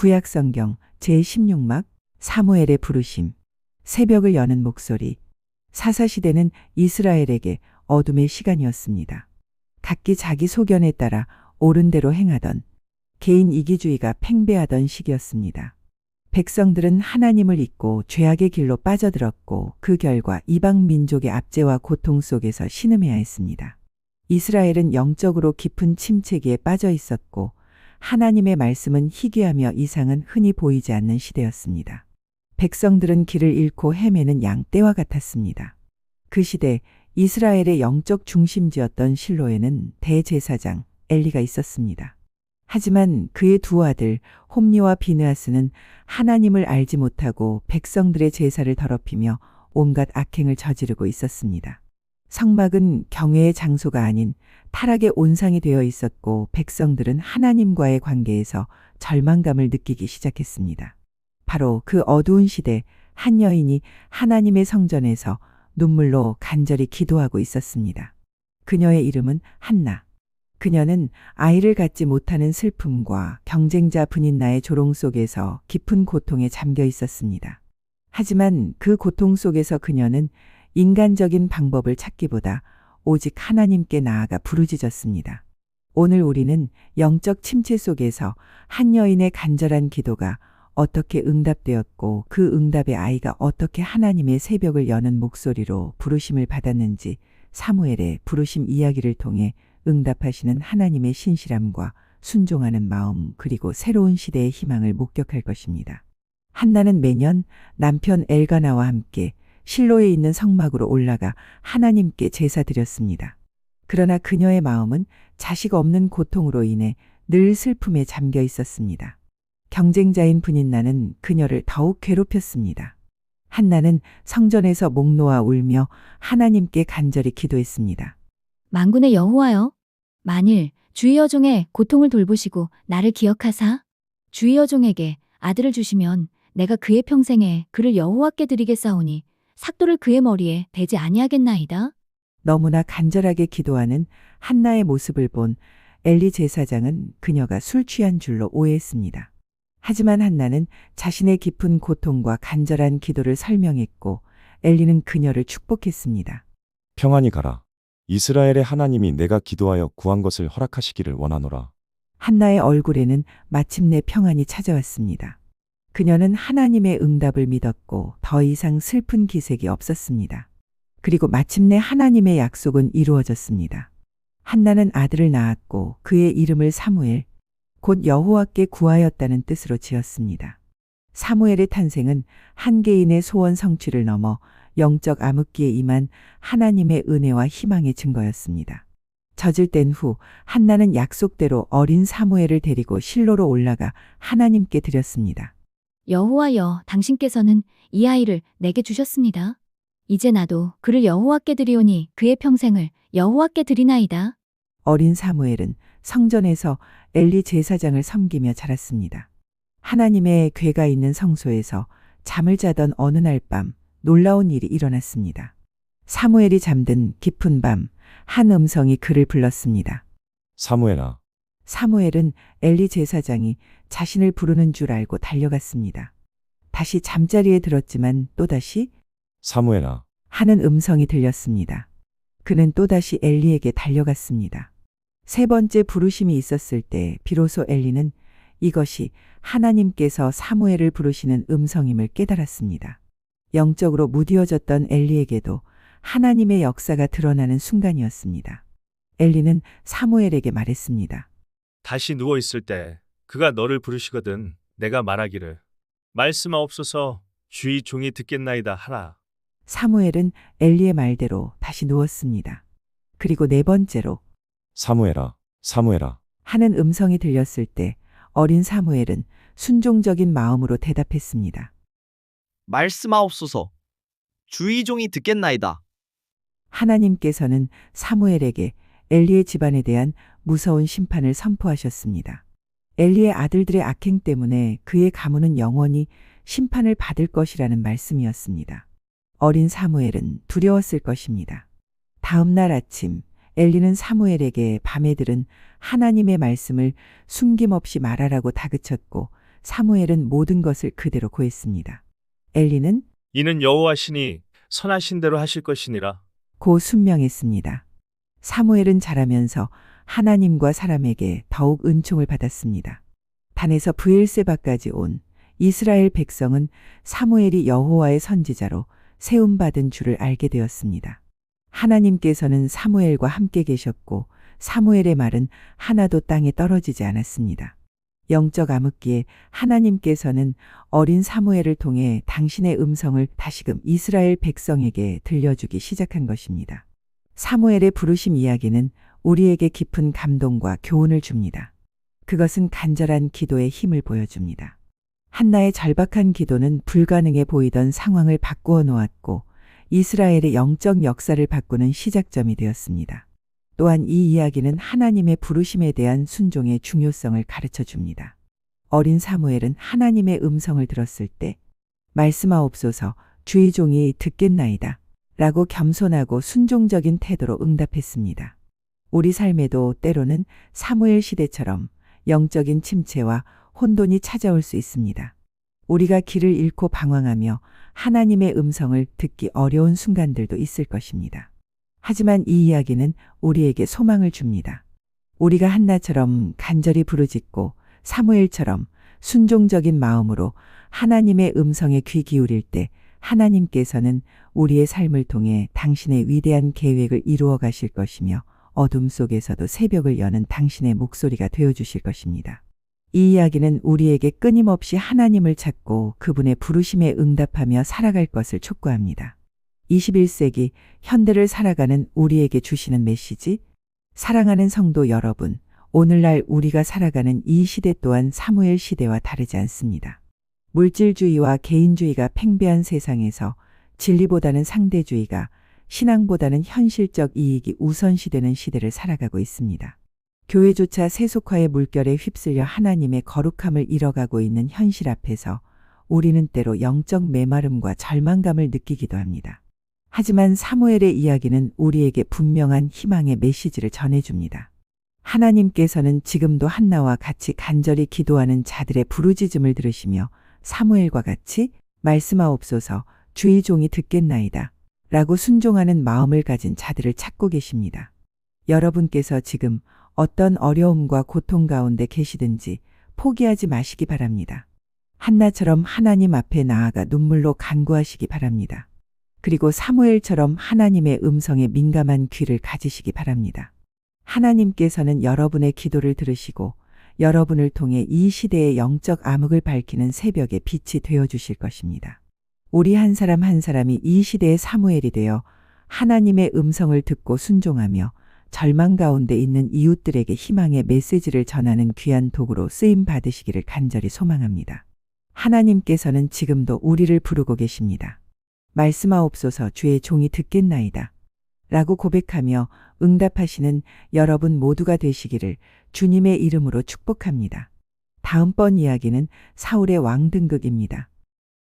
구약성경 제16막 사무엘의 부르심. 새벽을 여는 목소리. 사사시대는 이스라엘에게 어둠의 시간이었습니다. 각기 자기 소견에 따라 옳은 대로 행하던, 개인 이기주의가 팽배하던 시기였습니다. 백성들은 하나님을 잊고 죄악의 길로 빠져들었고 그 결과 이방 민족의 압제와 고통 속에서 신음해야 했습니다. 이스라엘은 영적으로 깊은 침체기에 빠져 있었고 하나님의 말씀은 희귀하며 이상은 흔히 보이지 않는 시대였습니다. 백성들은 길을 잃고 헤매는 양떼와 같았습니다. 그 시대 이스라엘의 영적 중심지였던 실로에는 대제사장 엘리가 있었습니다. 하지만 그의 두 아들 홈니와 비느하스는 하나님을 알지 못하고 백성들의 제사를 더럽히며 온갖 악행을 저지르고 있었습니다. 성막은 경외의 장소가 아닌 타락의 온상이 되어 있었고 백성들은 하나님과의 관계에서 절망감을 느끼기 시작했습니다. 바로 그 어두운 시대 한 여인이 하나님의 성전에서 눈물로 간절히 기도하고 있었습니다. 그녀의 이름은 한나. 그녀는 아이를 갖지 못하는 슬픔과 경쟁자 분인나의 조롱 속에서 깊은 고통에 잠겨 있었습니다. 하지만 그 고통 속에서 그녀는 인간적인 방법을 찾기보다 오직 하나님께 나아가 부르짖었습니다. 오늘 우리는 영적 침체 속에서 한 여인의 간절한 기도가 어떻게 응답되었고 그 응답의 아이가 어떻게 하나님의 새벽을 여는 목소리로 부르심을 받았는지 사무엘의 부르심 이야기를 통해 응답하시는 하나님의 신실함과 순종하는 마음 그리고 새로운 시대의 희망을 목격할 것입니다. 한나는 매년 남편 엘가나와 함께 실로에 있는 성막으로 올라가 하나님께 제사 드렸습니다. 그러나 그녀의 마음은 자식 없는 고통으로 인해 늘 슬픔에 잠겨 있었습니다. 경쟁자인 분인나는 그녀를 더욱 괴롭혔습니다. 한나는 성전에서 목 놓아 울며 하나님께 간절히 기도했습니다. 만군의 여호와여, 만일 주의 여종의 고통을 돌보시고 나를 기억하사 주의 여종에게 아들을 주시면 내가 그의 평생에 그를 여호와께 드리겠사오니 삭도를 그의 머리에 대지 아니하겠나이다. 너무나 간절하게 기도하는 한나의 모습을 본 엘리 제사장은 그녀가 술 취한 줄로 오해했습니다. 하지만 한나는 자신의 깊은 고통과 간절한 기도를 설명했고 엘리는 그녀를 축복했습니다. 평안히 가라. 이스라엘의 하나님이 내가 기도하여 구한 것을 허락하시기를 원하노라. 한나의 얼굴에는 마침내 평안이 찾아왔습니다. 그녀는 하나님의 응답을 믿었고 더 이상 슬픈 기색이 없었습니다. 그리고 마침내 하나님의 약속은 이루어졌습니다. 한나는 아들을 낳았고 그의 이름을 사무엘, 곧 여호와께 구하였다는 뜻으로 지었습니다. 사무엘의 탄생은 한 개인의 소원 성취를 넘어 영적 암흑기에 임한 하나님의 은혜와 희망의 증거였습니다. 젖을 뗀 후 한나는 약속대로 어린 사무엘을 데리고 실로로 올라가 하나님께 드렸습니다. 여호와여, 당신께서는 이 아이를 내게 주셨습니다. 이제 나도 그를 여호와께 드리오니 그의 평생을 여호와께 드리나이다. 어린 사무엘은 성전에서 엘리 제사장을 섬기며 자랐습니다. 하나님의 궤가 있는 성소에서 잠을 자던 어느 날 밤 놀라운 일이 일어났습니다. 사무엘이 잠든 깊은 밤 한 음성이 그를 불렀습니다. 사무엘아. 사무엘은 엘리 제사장이 자신을 부르는 줄 알고 달려갔습니다. 다시 잠자리에 들었지만 또다시 사무엘아. 하는 음성이 들렸습니다. 그는 또다시 엘리에게 달려갔습니다. 세 번째 부르심이 있었을 때 비로소 엘리는 이것이 하나님께서 사무엘을 부르시는 음성임을 깨달았습니다. 영적으로 무디어졌던 엘리에게도 하나님의 역사가 드러나는 순간이었습니다. 엘리는 사무엘에게 말했습니다. 다시 누워있을 때 그가 너를 부르시거든 내가 말하기를 말씀하옵소서 주의 종이 듣겠나이다 하라. 사무엘은 엘리의 말대로 다시 누웠습니다. 그리고 네 번째로 사무엘아. 사무엘아. 하는 음성이 들렸을 때 어린 사무엘은 순종적인 마음으로 대답했습니다. 말씀하옵소서. 주의 종이 듣겠나이다. 하나님께서는 사무엘에게 엘리의 집안에 대한 무서운 심판을 선포하셨습니다. 엘리의 아들들의 악행 때문에 그의 가문은 영원히 심판을 받을 것이라는 말씀이었습니다. 어린 사무엘은 두려웠을 것입니다. 다음 날 아침 엘리는 사무엘에게 밤에 들은 하나님의 말씀을 숨김없이 말하라고 다그쳤고 사무엘은 모든 것을 그대로 고했습니다. 엘리는 이는 여호와시니 선하신 대로 하실 것이니라. 고 순명했습니다. 사무엘은 자라면서 하나님과 사람에게 더욱 은총을 받았습니다. 단에서 브엘세바까지 온 이스라엘 백성은 사무엘이 여호와의 선지자로 세움받은 줄을 알게 되었습니다. 하나님께서는 사무엘과 함께 계셨고 사무엘의 말은 하나도 땅에 떨어지지 않았습니다. 영적 암흑기에 하나님께서는 어린 사무엘을 통해 당신의 음성을 다시금 이스라엘 백성에게 들려주기 시작한 것입니다. 사무엘의 부르심 이야기는 우리에게 깊은 감동과 교훈을 줍니다. 그것은 간절한 기도의 힘을 보여줍니다. 한나의 절박한 기도는 불가능해 보이던 상황을 바꾸어 놓았고 이스라엘의 영적 역사를 바꾸는 시작점이 되었습니다. 또한 이 이야기는 하나님의 부르심에 대한 순종의 중요성을 가르쳐 줍니다. 어린 사무엘은 하나님의 음성을 들었을 때 말씀하옵소서 주의 종이 듣겠나이다 라고 겸손하고 순종적인 태도로 응답했습니다. 우리 삶에도 때로는 사무엘 시대처럼 영적인 침체와 혼돈이 찾아올 수 있습니다. 우리가 길을 잃고 방황하며 하나님의 음성을 듣기 어려운 순간들도 있을 것입니다. 하지만 이 이야기는 우리에게 소망을 줍니다. 우리가 한나처럼 간절히 부르짖고 사무엘처럼 순종적인 마음으로 하나님의 음성에 귀 기울일 때 하나님께서는 우리의 삶을 통해 당신의 위대한 계획을 이루어 가실 것이며 어둠 속에서도 새벽을 여는 당신의 목소리가 되어주실 것입니다. 이 이야기는 우리에게 끊임없이 하나님을 찾고 그분의 부르심에 응답하며 살아갈 것을 촉구합니다. 21세기 현대를 살아가는 우리에게 주시는 메시지, 사랑하는 성도 여러분, 오늘날 우리가 살아가는 이 시대 또한 사무엘 시대와 다르지 않습니다. 물질주의와 개인주의가 팽배한 세상에서 진리보다는 상대주의가, 신앙보다는 현실적 이익이 우선시되는 시대를 살아가고 있습니다. 교회조차 세속화의 물결에 휩쓸려 하나님의 거룩함을 잃어가고 있는 현실 앞에서 우리는 때로 영적 메마름과 절망감을 느끼기도 합니다. 하지만 사무엘의 이야기는 우리에게 분명한 희망의 메시지를 전해줍니다. 하나님께서는 지금도 한나와 같이 간절히 기도하는 자들의 부르짖음을 들으시며 사무엘과 같이 말씀하옵소서 주의 종이 듣겠나이다 라고 순종하는 마음을 가진 자들을 찾고 계십니다. 여러분께서 지금 어떤 어려움과 고통 가운데 계시든지 포기하지 마시기 바랍니다. 한나처럼 하나님 앞에 나아가 눈물로 간구하시기 바랍니다. 그리고 사무엘처럼 하나님의 음성에 민감한 귀를 가지시기 바랍니다. 하나님께서는 여러분의 기도를 들으시고 여러분을 통해 이 시대의 영적 암흑을 밝히는 새벽의 빛이 되어주실 것입니다. 우리 한 사람 한 사람이 이 시대의 사무엘이 되어 하나님의 음성을 듣고 순종하며 절망 가운데 있는 이웃들에게 희망의 메시지를 전하는 귀한 도구로 쓰임 받으시기를 간절히 소망합니다. 하나님께서는 지금도 우리를 부르고 계십니다. 말씀하옵소서 주의 종이 듣겠나이다 라고 고백하며 응답하시는 여러분 모두가 되시기를 주님의 이름으로 축복합니다. 다음번 이야기는 사울의 왕 등극입니다.